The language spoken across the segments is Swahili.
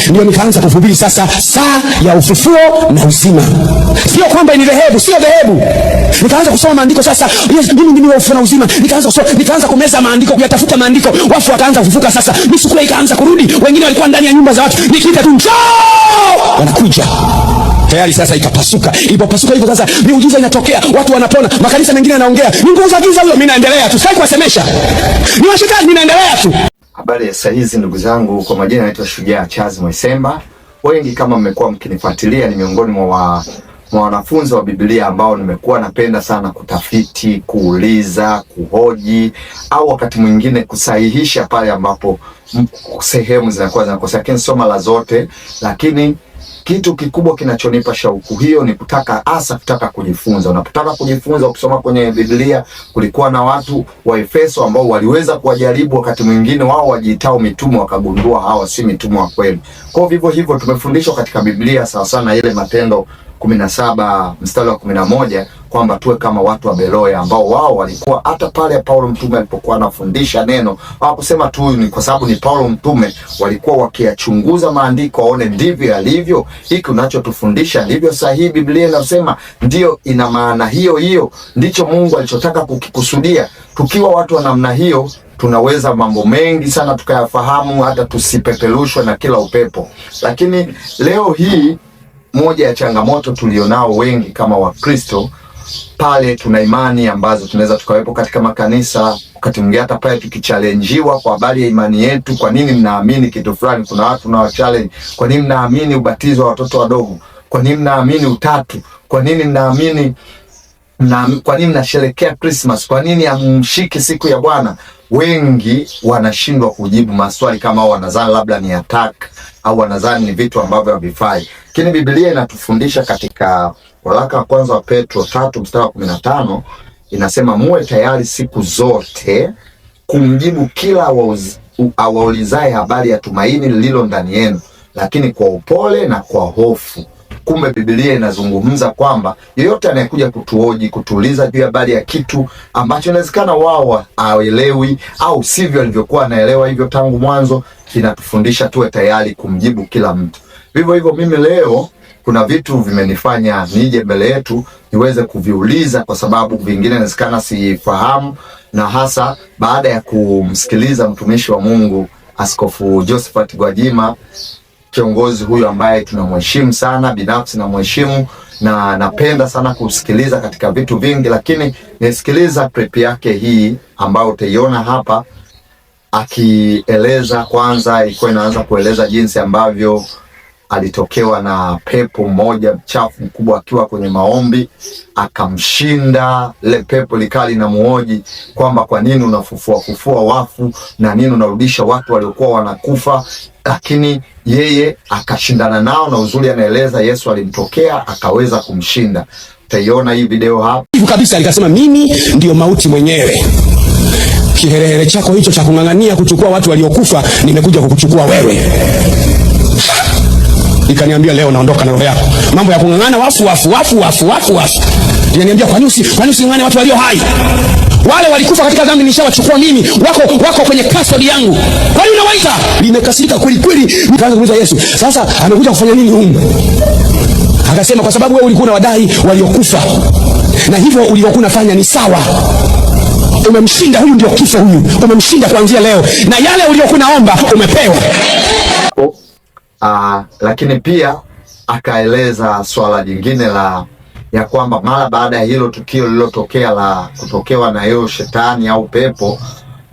ndio nikaanza kuhubiri sasa saa ya ufufuo na uzima. Sio kwamba ni dhehebu, sio dhehebu. Nikaanza kusoma maandiko sasa. Yes, mimi ni wa ufufuo na uzima. Nikaanza kusoma, nikaanza kumeza maandiko, kuyatafuta maandiko. Wafu wakaanza kufufuka sasa. Misukule ikaanza kurudi. Wengine walikuwa ndani ya nyumba za watu. Nikiita tu njoo, wanakuja. Tayari sasa ikapasuka. Ilipopasuka hivyo sasa miujiza inatokea, watu wanapona, makanisa mengine yanaongea. Ni nguvu za giza huyo, mimi naendelea tu. Sitaki kuwasemesha. Ni washetani, mimi naendelea tu. Habari ya saa hizi ndugu zangu, kwa majina naitwa Shujaa Charles Mwesemba. Wengi kama mmekuwa mkinifuatilia, ni miongoni mwa wanafunzi wa Biblia ambao nimekuwa napenda sana kutafiti, kuuliza, kuhoji au wakati mwingine kusahihisha pale ambapo sehemu zinakuwa zinakosea. Lakini sio mara zote, lakini kitu kikubwa kinachonipa shauku hiyo ni kutaka kujifunza. Unapotaka kujifunza, ukisoma kwenye Biblia, kulikuwa na watu wa Efeso ambao waliweza kuwajaribu wakati mwingine wao wajiitao mitume, wakagundua hawa si mitume wa kweli. Kwa hivyo hivyo tumefundishwa katika Biblia sawa sana ile Matendo 17 mstari wa 11 kwamba tuwe kama watu wa Beroya ambao wao walikuwa hata pale Paulo mtume alipokuwa anafundisha neno, hawakusema tu ni kwa sababu ni Paulo mtume, walikuwa wakiyachunguza maandiko waone ndivyo yalivyo, hiki unachotufundisha ndivyo sahihi. Biblia inasema ndio, ina maana hiyo hiyo, ndicho Mungu alichotaka kukikusudia. Tukiwa watu wa namna hiyo, tunaweza mambo mengi sana tukayafahamu, hata tusipeperushwe na kila upepo. Lakini leo hii moja ya changamoto tulionao wengi kama Wakristo, pale tuna imani ambazo tunaweza tukawepo katika makanisa, wakati mwingine hata pale tukichallenjiwa kwa habari ya imani yetu. Kwa nini mnaamini kitu fulani? Kuna watu na challenge. Kwa nini mnaamini ubatizo wa watoto wadogo? Kwa nini mnaamini utatu? Kwa nini mnaamini kwa nini mnasherehekea Christmas? Kwa nini hamshiki siku ya Bwana? Wengi wanashindwa kujibu maswali kama hao, wanadhani labda ni attack au wanadhani ni vitu ambavyo havifai. Lakini Biblia inatufundisha katika waraka wa kwanza wa Petro 3 mstari wa 15, inasema muwe tayari siku zote kumjibu kila awaulizaye habari ya tumaini lililo ndani yenu, lakini kwa upole na kwa hofu. Kumbe Biblia inazungumza kwamba yeyote anayekuja kutuhoji, kutuuliza juu ya habari ya kitu ambacho inawezekana wao hawaelewi au sivyo alivyokuwa anaelewa hivyo tangu mwanzo, kinatufundisha tuwe tayari kumjibu kila mtu. Vivyo hivyo mimi leo kuna vitu vimenifanya nije mbele yetu niweze kuviuliza, kwa sababu vingine inawezekana sifahamu, na hasa baada ya kumsikiliza mtumishi wa Mungu Askofu Josephat Gwajima, kiongozi huyu ambaye tunamheshimu sana, binafsi namheshimu na napenda sana kusikiliza katika vitu vingi. Lakini nisikiliza prep yake hii ambayo utaiona hapa, akieleza kwanza, ilikuwa inaanza kueleza jinsi ambavyo alitokewa na pepo mmoja mchafu mkubwa akiwa kwenye maombi, akamshinda. Ile pepo likali na muoji kwamba kwa nini unafufua wafu na nini unarudisha watu waliokuwa wanakufa, lakini yeye akashindana nao, na uzuri anaeleza Yesu alimtokea akaweza kumshinda. Utaiona hii video hapa. Hivyo kabisa alikasema mimi ndio mauti mwenyewe. Kiherehere chako hicho cha kung'ang'ania kuchukua watu waliokufa, nimekuja kukuchukua wewe. Ikaniambia leo naondoka na roho yako. Mambo ya kung'ang'ana wafu. Ikaniambia kwa nini using'ang'ane watu walio hai? Wale walikufa katika dhambi nishawachukua mimi. Wako kwenye custody yangu. Kwa nini unawaita? Nimekasirika kweli kweli. Nikaanza kuuliza Yesu, sasa amekuja kufanya nini huyu? Akasema kwa sababu wewe ulikuwa unawadai waliokufa, na hivyo ulivyokuwa unafanya ni sawa. Umemshinda huyu, ndio kifo huyu. Umemshinda kuanzia leo. Na yale uliokuwa unaomba umepewa. Lakini pia akaeleza swala jingine ya kwamba mara baada ya hilo tukio lililotokea la kutokewa na hiyo shetani au pepo,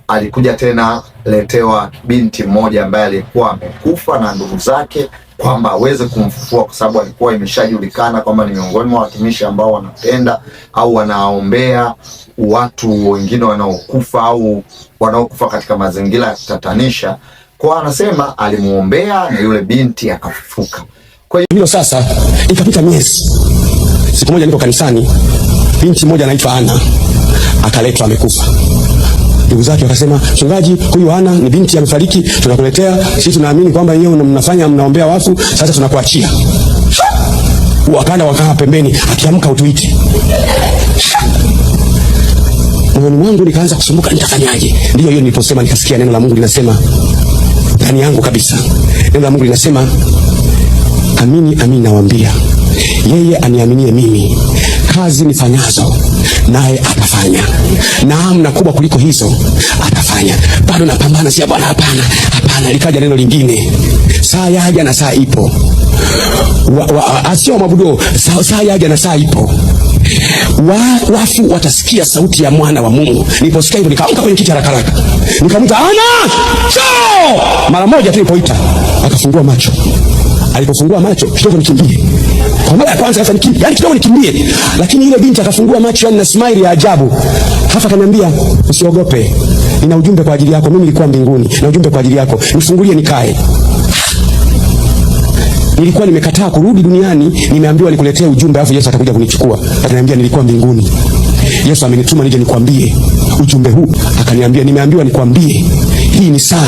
alikuja tena letewa binti mmoja ambaye alikuwa amekufa na ndugu zake, kwamba aweze kumfufua, kwa sababu alikuwa imeshajulikana kwamba ni miongoni mwa watumishi ambao wanapenda au wanaombea watu wengine wanaokufa au wanaokufa katika mazingira ya kutatanisha. Kwa anasema alimuombea na yule binti akafufuka. Kwa hiyo sasa ikapita miezi. Siku moja niko kanisani, binti mmoja anaitwa Ana akaletwa amekufa. Ndugu zake wakasema, mchungaji, huyu Ana ni binti amefariki, tunakuletea. Sisi tunaamini kwamba yeye mnaombea wafu, sasa tunakuachia. Wakaenda wakaa pembeni, akiamka utuite. Moyoni mwangu nikaanza kusumbuka, nitafanyaje? Ndio hiyo niliposema, nikasikia neno la Mungu linasema ndani yangu kabisa. Neno la Mungu linasema, amini amini nawaambia, yeye aniaminie mimi, kazi nifanyazo naye atafanya, naam na kubwa kuliko hizo atafanya. Bado napambana, si Bwana, hapana. Likaja neno lingine, saa yaja na saa ipo. Asio mabudo, saa yaja na saa ipo. Wafu watasikia sauti ya mwana wa Mungu. Niliposikia hivyo nikaamka kwenye kiti haraka, nikamwita Ana, njoo! Mara moja tu nilipoita akafungua macho. Alipofungua macho, kidogo nikimbie. Kwa mara ya kwanza sasa nikimbie, yani kidogo nikimbie. Lakini yule binti akafungua macho, yani na smile ya ajabu. Halafu akaniambia, usiogope, nina ujumbe kwa ajili yako. Mimi nilikuwa mbinguni na ujumbe kwa ajili yako, nifungulie nikae. Nilikuwa nimekataa kurudi duniani, nimeambiwa nikuletee ujumbe alafu Yesu atakuja kunichukua. Akaniambia nilikuwa mbinguni, Yesu amenituma nije nikwambie ujumbe huu. Akaniambia nimeambiwa nikwambie, hii ni saa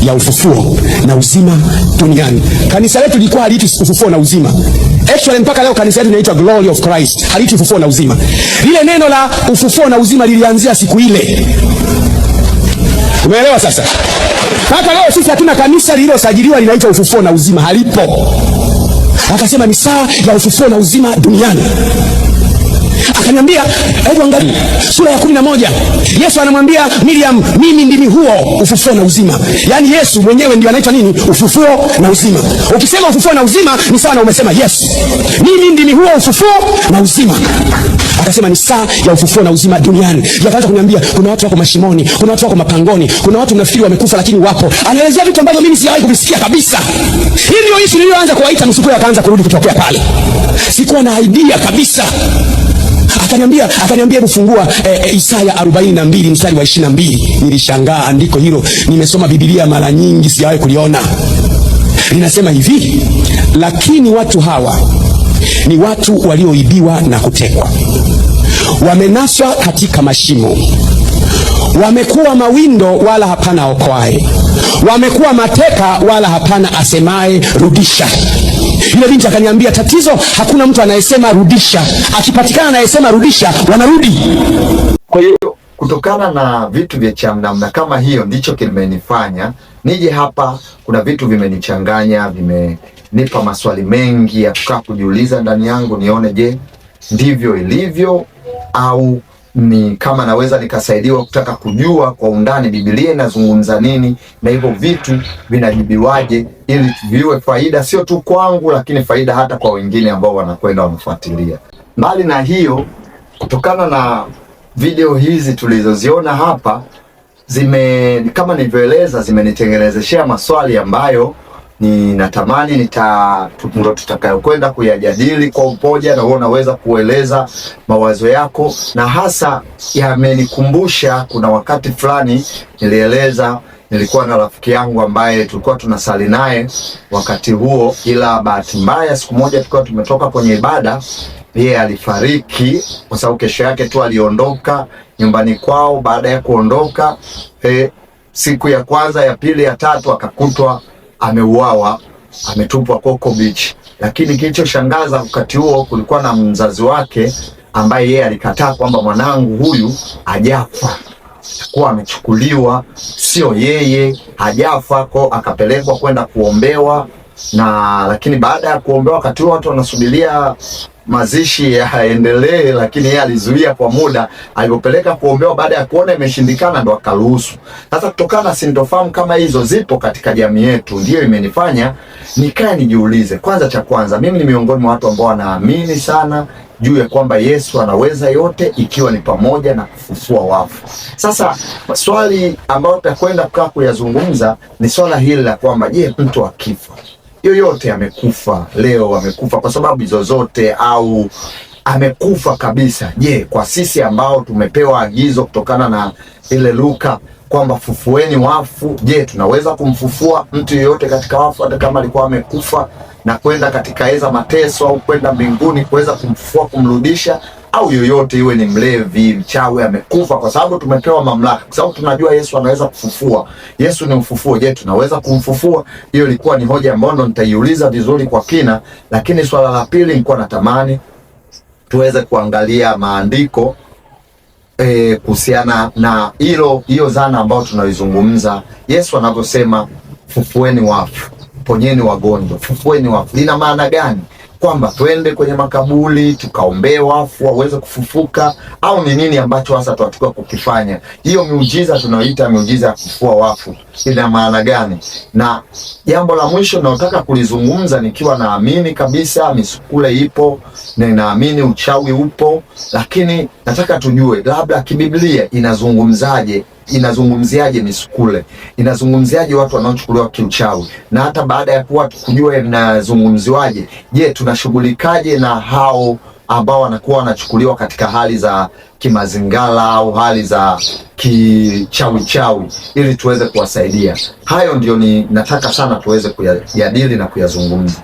ya ufufuo na uzima duniani. Kanisa letu lilikuwa haliitwi ufufuo na uzima. Actually mpaka leo kanisa letu linaitwa Glory of Christ, haliitwi ufufuo na uzima. Lile neno la ufufuo na uzima lilianzia siku ile. Umeelewa sasa? Mpaka leo sisi hatuna kanisa lililosajiliwa linaitwa ufufuo na uzima, halipo. Akasema ni saa ya ufufuo na uzima duniani. Akaniambia, hebu angalia sura ya 11. Yesu anamwambia Miriam, mimi ndimi huo ufufuo na uzima. Yaani Yesu mwenyewe ndiye anaitwa nini? Ufufuo na uzima. Ukisema ufufuo na uzima ni sawa na umesema Yesu, mimi ndimi huo ufufuo na uzima. Akasema ni saa ya ufufuo na uzima duniani. Akaanza kuniambia kuna watu wako mashimoni, kuna watu wako mapangoni, kuna watu mnafikiri wamekufa lakini wapo. Anaelezea vitu ambavyo mimi sijawahi kuvisikia kabisa. Hivyo Yesu nilianza kuwaita msukumo, akaanza kurudi kutokea pale. Sikuwa na idea kabisa. Akaniambia kufungua Isaya 42 mstari wa 22. Nilishangaa andiko hilo, nimesoma Biblia mara nyingi sijawahi kuliona. Linasema hivi, lakini watu hawa ni watu walioibiwa na kutekwa, wamenaswa katika mashimo, wamekuwa mawindo wala hapana okoaye, wamekuwa mateka wala hapana asemaye rudisha. Yule binti akaniambia, tatizo hakuna mtu anayesema rudisha, akipatikana anayesema rudisha wanarudi. Kwa hiyo kutokana na vitu vya chamnamna kama hiyo ndicho kimenifanya nije hapa. Kuna vitu vimenichanganya, vimenipa maswali mengi ya kukaa kujiuliza ndani yangu, nione je, ndivyo ilivyo au ni kama naweza nikasaidiwa kutaka kujua kwa undani Biblia inazungumza nini na hivyo vitu vinajibiwaje, ili viwe faida sio tu kwangu lakini faida hata kwa wengine ambao wanakwenda wanafuatilia. Mbali na hiyo, kutokana na video hizi tulizoziona hapa, kama nilivyoeleza, zimenitengenezeshea maswali ambayo ninatamani ndo tutakayokwenda kuyajadili kwa upoja, na wewe unaweza kueleza mawazo yako. Na hasa yamenikumbusha kuna wakati fulani nilikuwa na rafiki yangu ambaye tulikuwa tunasali naye wakati huo, ila bahati mbaya siku moja tulikuwa tumetoka kwenye ibada, yeye alifariki kwa sababu kesho yake tu aliondoka nyumbani kwao. Baada ya kuondoka siku ya kwanza, ya pili, ya tatu akakutwa ameuawa, ametupwa Coco Beach. Lakini kilichoshangaza wakati huo kulikuwa na mzazi wake ambaye yeye alikataa kwamba mwanangu huyu hajafa, atakuwa amechukuliwa, sio yeye, hajafa. Kwa akapelekwa kwenda kuombewa, lakini baada ya kuombewa, wakati huo watu wanasubiria mazishi yaendelee, lakini yeye alizuia kwa muda. Alipopeleka kuombewa, baada ya kuona imeshindikana, ndo akaruhusu. Sasa kutokana na sintofahamu kama hizo zipo katika jamii yetu, ndiyo imenifanya nikae nijiulize. Cha kwanza mimi ni miongoni mwa watu ambao wanaamini sana juu ya kwamba Yesu anaweza yote, ikiwa ni pamoja na kufufua wafu. Sasa swali ambayo tutakwenda kukaa kuyazungumza ni swala hili la kwamba je, mtu akifa yoyote, amekufa leo, amekufa kwa sababu zozote, au amekufa kabisa, je, kwa sisi ambao tumepewa agizo kutokana na ile Luka kwamba fufueni wafu, je, tunaweza kumfufua mtu yoyote katika wafu hata kama alikuwa amekufa na kwenda katika eza mateso au kwenda mbinguni kuweza kumfufua, kumrudisha? Au yoyote iwe ni mlevi, mchawi, amekufa, kwa sababu tumepewa mamlaka, kwa sababu tunajua Yesu anaweza kufufua. Yesu ni ufufuo. Je, tunaweza kumfufua? Hiyo ilikuwa ni hoja ambayo ndo nitaiuliza vizuri kwa kina. Lakini swala la pili, nilikuwa natamani tuweze kuangalia maandiko kuhusiana na hiyo dhana ambayo tunaizungumza, Yesu anavyosema fufueni wafu, ponyeni wagonjwa, fufueni wafu. Lina maana gani? Kwamba twende kwenye makaburi tukaombee wafu waweze kufufuka, au ni nini ambacho hasa tunatakiwa kukifanya? Hiyo miujiza tunayoita miujiza ya kufufua wafu ina maana gani? Na jambo la mwisho ninalotaka kulizungumza, nikiwa naamini kabisa misukule ipo na naamini uchawi upo, lakini nataka tujue labda kibiblia inazungumziaje misukule, inazungumziaje watu wanaochukuliwa kiuchawi, na hata baada ya kuwa kujua inazungumziwaje, je, tunashughulikaje na hao ambao wanakuwa wanachukuliwa katika hali za kimazingala au hali za kichawi ili tuweze kuwasaidia. Hayo ndio nataka sana tuweze kuyajadili na kuyazungumza.